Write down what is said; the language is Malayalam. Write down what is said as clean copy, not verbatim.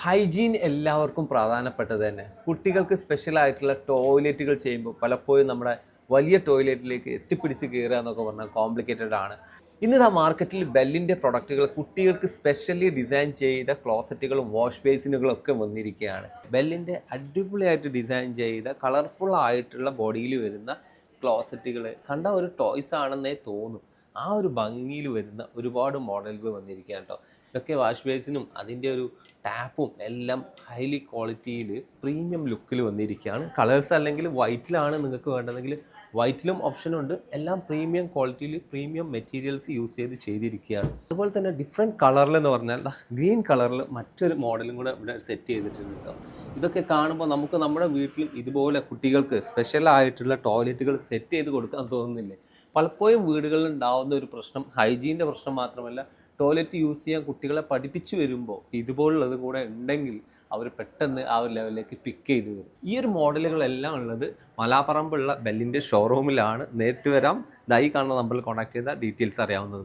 ഹൈജീൻ എല്ലാവർക്കും പ്രധാനപ്പെട്ടത് തന്നെ. കുട്ടികൾക്ക് സ്പെഷ്യലായിട്ടുള്ള ടോയ്ലറ്റുകൾ ചെയ്യുമ്പോൾ പലപ്പോഴും നമ്മുടെ വലിയ ടോയ്ലറ്റിലേക്ക് എത്തിപ്പിടിച്ച് കയറുക എന്നൊക്കെ പറഞ്ഞാൽ കോംപ്ലിക്കേറ്റഡ് ആണ്. ഇന്ന് മാർക്കറ്റിൽ ബെല്ലിൻ്റെ പ്രൊഡക്റ്റുകൾ കുട്ടികൾക്ക് സ്പെഷ്യലി ഡിസൈൻ ചെയ്ത ക്ലോസറ്റുകളും വാഷ് ബേസിനുകളും ഒക്കെ വന്നിരിക്കുകയാണ്. ബെല്ലിൻ്റെ അടിപൊളിയായിട്ട് ഡിസൈൻ ചെയ്ത കളർഫുൾ ആയിട്ടുള്ള ബോഡിയിൽ വരുന്ന ക്ലോസറ്റുകൾ കണ്ട ഒരു ടോയ്സ് ആണെന്നേ തോന്നും. ആ ഒരു ഭംഗിയിൽ വരുന്ന ഒരുപാട് മോഡലുകൾ വന്നിരിക്കുകയാണ് കേട്ടോ. ഇതൊക്കെ വാഷ് ബേസിനും അതിൻ്റെ ഒരു ടാപ്പും എല്ലാം ഹൈലി ക്വാളിറ്റിയിൽ പ്രീമിയം ലുക്കിൽ വന്നിരിക്കുകയാണ്. കളേഴ്സ് അല്ലെങ്കിൽ വൈറ്റിലാണ് നിങ്ങൾക്ക് വേണ്ടതെങ്കിൽ വൈറ്റിലും ഓപ്ഷനുണ്ട്. എല്ലാം പ്രീമിയം ക്വാളിറ്റിയിൽ പ്രീമിയം മെറ്റീരിയൽസ് യൂസ് ചെയ്തിരിക്കുകയാണ്. അതുപോലെ തന്നെ ഡിഫറെൻറ്റ് കളറിലെന്ന് പറഞ്ഞാൽ ഗ്രീൻ കളറിൽ മറ്റൊരു മോഡലും കൂടെ ഇവിടെ സെറ്റ് ചെയ്തിട്ടുണ്ട് കേട്ടോ. ഇതൊക്കെ കാണുമ്പോൾ നമുക്ക് നമ്മുടെ വീട്ടിലും ഇതുപോലെ കുട്ടികൾക്ക് സ്പെഷ്യലായിട്ടുള്ള ടോയ്ലറ്റുകൾ സെറ്റ് ചെയ്ത് കൊടുക്കാൻ തോന്നുന്നില്ലേ? പലപ്പോഴും വീടുകളിൽ ഉണ്ടാകുന്ന ഒരു പ്രശ്നം ഹൈജീൻ്റെ പ്രശ്നം മാത്രമല്ല, ടോയ്ലറ്റ് യൂസ് ചെയ്യാൻ കുട്ടികളെ പഠിപ്പിച്ചു വരുമ്പോൾ ഇതുപോലുള്ളത് കൂടെ ഉണ്ടെങ്കിൽ അവർ പെട്ടെന്ന് ആ ഒരു ലെവലിലേക്ക് പിക്ക് ചെയ്ത് വരും. ഈ ഒരു മോഡലുകളെല്ലാം ഉള്ളത് മലാപ്പറമ്പുള്ള ബെല്ലിൻ്റെ ഷോറൂമിലാണ്. നേരിട്ട് വരാം. ദായി കാണുന്ന നമ്പറിൽ കോൺടാക്ട് ചെയ്താൽ ഡീറ്റെയിൽസ് അറിയാവുന്നത്.